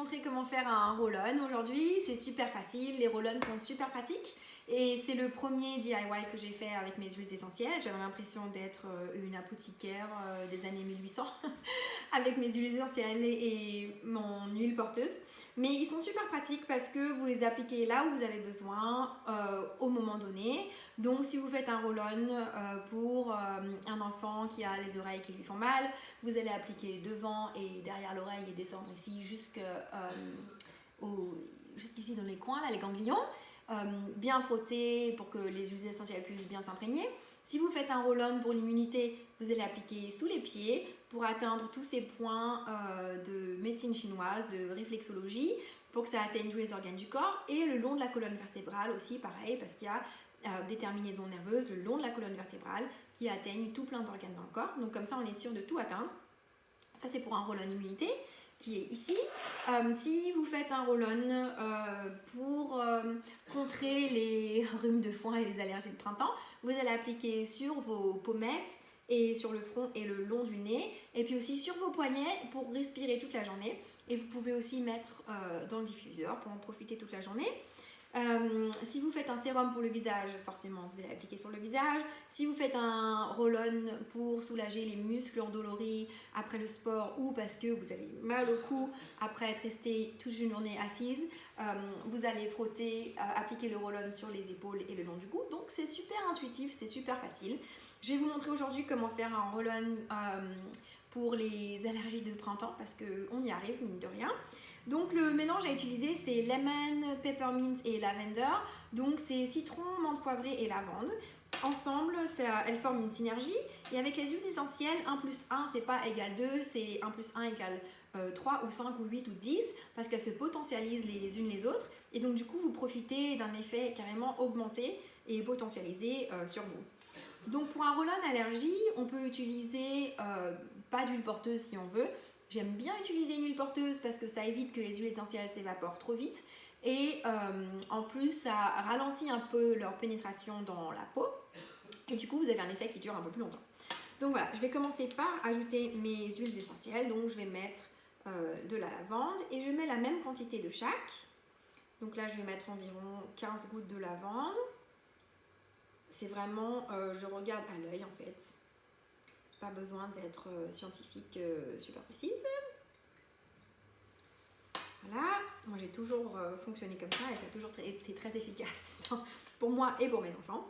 montrer comment faire un roll-on aujourd'hui. C'est super facile, les roll-on sont super pratiques. Et c'est le premier DIY que j'ai fait avec mes huiles essentielles. J'avais l'impression d'être une apothicaire des années 1800 avec mes huiles essentielles et mon huile porteuse. Mais ils sont super pratiques parce que vous les appliquez là où vous avez besoin au moment donné. Donc si vous faites un roll-on pour un enfant qui a les oreilles qui lui font mal, vous allez appliquer devant et derrière l'oreille et descendre ici jusqu'ici dans les coins, là, les ganglions. Bien frotter pour que les huiles essentielles puissent bien s'imprégner. Si vous faites un roll-on pour l'immunité, vous allez appliquer sous les pieds pour atteindre tous ces points de médecine chinoise, de réflexologie, pour que ça atteigne tous les organes du corps. Et le long de la colonne vertébrale aussi, pareil, parce qu'il y a des terminaisons nerveuses le long de la colonne vertébrale qui atteignent tout plein d'organes dans le corps. Donc comme ça, on est sûr de tout atteindre. Ça, c'est pour un roll-on immunité qui est ici. Si vous faites un roll-on pour contrer les rhumes de foin et les allergies de printemps, vous allez appliquer sur vos pommettes et sur le front et le long du nez, et puis aussi sur vos poignets pour respirer toute la journée. Et vous pouvez aussi mettre dans le diffuseur pour en profiter toute la journée. Si vous faites un sérum pour le visage, forcément vous allez appliquer sur le visage. Si vous faites un roll-on pour soulager les muscles endoloris après le sport ou parce que vous avez mal au cou après être resté toute une journée assise, vous allez frotter, appliquer le roll-on sur les épaules et le long du cou. Donc c'est super intuitif, c'est super facile. Je vais vous montrer aujourd'hui comment faire un roll-on pour les allergies de printemps parce qu'on y arrive, mine de rien. Donc le mélange à utiliser, c'est lemon, peppermint et lavender. Donc c'est citron, menthe poivrée et lavande. Ensemble, elles forment une synergie. Et avec les huiles essentielles, 1 plus 1, c'est pas égal 2, c'est 1 plus 1 égale 3 ou 5 ou 8 ou 10, parce qu'elles se potentialisent les unes les autres. Et donc du coup, vous profitez d'un effet carrément augmenté et potentialisé sur vous. Donc pour un roll-on allergie, on peut utiliser pas d'huile porteuse si on veut. J'aime bien utiliser une huile porteuse parce que ça évite que les huiles essentielles s'évaporent trop vite. Et en plus, ça ralentit un peu leur pénétration dans la peau. Et du coup, vous avez un effet qui dure un peu plus longtemps. Donc voilà, je vais commencer par ajouter mes huiles essentielles. Donc je vais mettre de la lavande et je mets la même quantité de chaque. Donc là, je vais mettre environ 15 gouttes de lavande. C'est vraiment, je regarde à l'œil en fait. Pas besoin d'être scientifique super précise. Voilà, moi j'ai toujours fonctionné comme ça et ça a toujours été très efficace pour moi et pour mes enfants.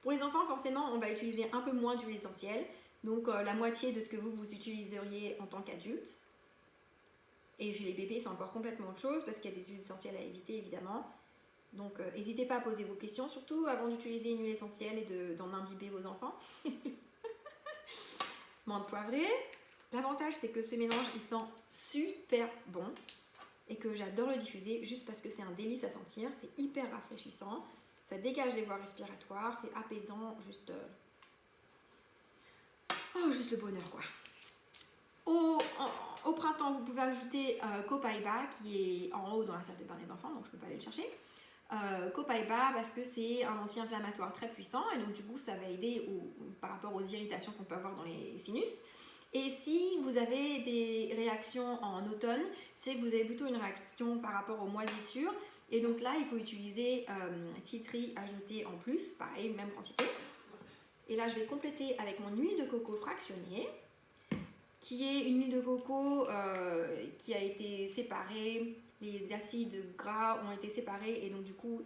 Pour les enfants, forcément, on va utiliser un peu moins d'huile essentielle, donc la moitié de ce que vous utiliseriez en tant qu'adulte. Et chez les bébés, c'est encore complètement autre chose parce qu'il y a des huiles essentielles à éviter évidemment. Donc n'hésitez pas à poser vos questions, surtout avant d'utiliser une huile essentielle et d'en imbiber vos enfants. Menthe poivrée. L'avantage, c'est que ce mélange, il sent super bon et que j'adore le diffuser juste parce que c'est un délice à sentir. C'est hyper rafraîchissant. Ça dégage les voies respiratoires. C'est apaisant. Juste le bonheur, quoi. Au printemps, vous pouvez ajouter Copaiba qui est en haut dans la salle de bain des enfants, donc je ne peux pas aller le chercher. Copaiba parce que c'est un anti-inflammatoire très puissant et donc du coup ça va aider par rapport aux irritations qu'on peut avoir dans les sinus. Et si vous avez des réactions en automne, c'est que vous avez plutôt une réaction par rapport aux moisissures et donc là il faut utiliser tea tree ajouté en plus, pareil, même quantité. Et là je vais compléter avec mon huile de coco fractionnée qui est une huile de coco qui a été séparée. Les acides gras ont été séparés et donc du coup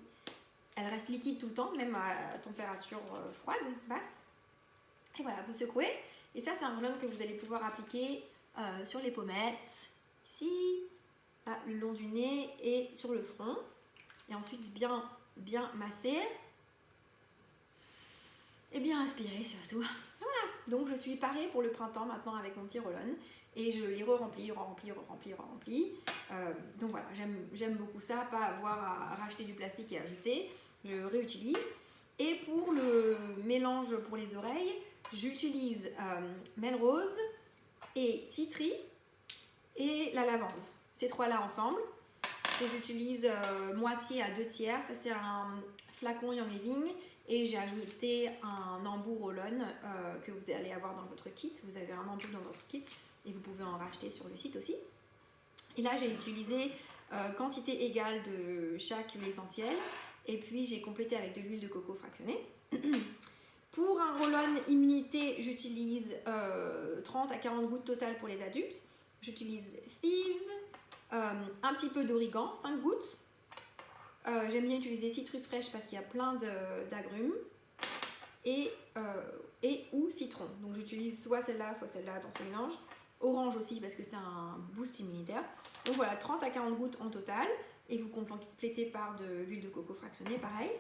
elle reste liquide tout le temps, même à température froide, basse. Et voilà, vous secouez. Et ça, c'est un roll-on que vous allez pouvoir appliquer sur les pommettes, ici, là, le long du nez et sur le front. Et ensuite bien masser. Et bien inspirer surtout. Voilà, donc je suis parée pour le printemps maintenant avec mon petit roll-on. Et je les re-remplis. Donc voilà, j'aime beaucoup ça, pas avoir à racheter du plastique et ajouter. Je réutilise. Et pour le mélange pour les oreilles, j'utilise Melrose et Tea Tree et la lavande. Ces trois-là ensemble. Je les utilise moitié à 2 tiers. Ça, c'est un flacon Young Living. Et j'ai ajouté un embout roll-on que vous allez avoir dans votre kit. Vous avez un embout dans votre kit et vous pouvez en racheter sur le site aussi. Et là, j'ai utilisé quantité égale de chaque huile essentielle. Et puis, j'ai complété avec de l'huile de coco fractionnée. Pour un roll-on immunité, j'utilise 30 à 40 gouttes totales pour les adultes. J'utilise Thieves, un petit peu d'origan, 5 gouttes. J'aime bien utiliser citrus fraîche parce qu'il y a plein d'agrumes. Et ou citron. Donc j'utilise soit celle-là dans ce mélange. Orange aussi parce que c'est un boost immunitaire. Donc voilà, 30 à 40 gouttes en total. Et vous complétez par de l'huile de coco fractionnée, pareil.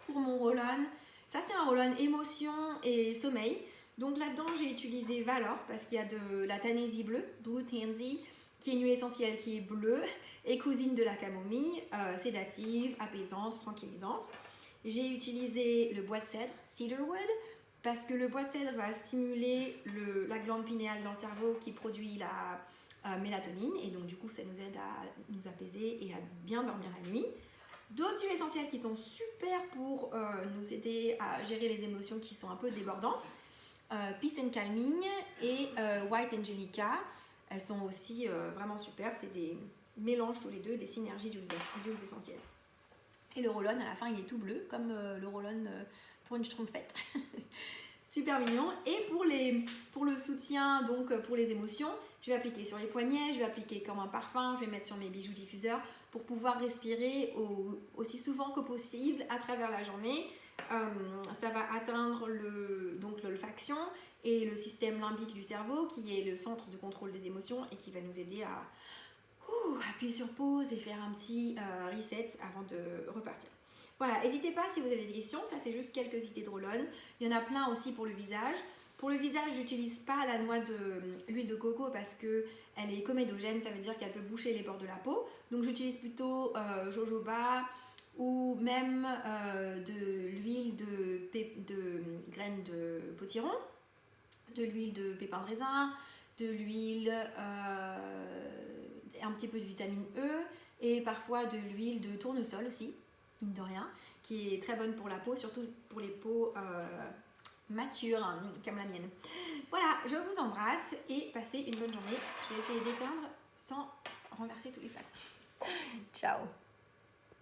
Pour mon roll-on, ça c'est un roll-on émotion et sommeil. Donc là-dedans j'ai utilisé Valor parce qu'il y a de la tanésie bleue, Blue Tansy, qui est une huile essentielle qui est bleue et cousine de la camomille, sédative, apaisante, tranquillisante. J'ai utilisé le bois de cèdre, Cedarwood, parce que le bois de cèdre va stimuler la glande pinéale dans le cerveau qui produit la mélatonine et donc du coup ça nous aide à nous apaiser et à bien dormir la nuit. D'autres huiles essentielles qui sont super pour nous aider à gérer les émotions qui sont un peu débordantes. Peace and Calming et White Angelica. Elles sont aussi vraiment super. C'est des mélanges tous les deux, des synergies d'huiles essentielles. Et le roll-on, à la fin, il est tout bleu, comme le roll-on pour une schtroumpfette. Super mignon. Et pour le soutien, donc pour les émotions, je vais appliquer sur les poignets, je vais appliquer comme un parfum, je vais mettre sur mes bijoux diffuseurs pour pouvoir respirer aussi souvent que possible à travers la journée. Ça va atteindre l'olfaction et le système limbique du cerveau qui est le centre de contrôle des émotions et qui va nous aider à appuyer sur pause et faire un petit reset avant de repartir. Voilà, n'hésitez pas si vous avez des questions, ça c'est juste quelques idées de roll-on. Il y en a plein aussi pour le visage. Pour le visage, j'utilise pas la noix de l'huile de coco parce qu'elle est comédogène, ça veut dire qu'elle peut boucher les pores de la peau. Donc j'utilise plutôt jojoba ou même de l'huile de graines de potiron, de l'huile de pépins de raisin, de l'huile, un petit peu de vitamine E et parfois de l'huile de tournesol aussi, mine de rien, qui est très bonne pour la peau, surtout pour les peaux matures, hein, comme la mienne. Voilà, je vous embrasse et passez une bonne journée. Je vais essayer d'éteindre sans renverser tous les flacons. Ciao!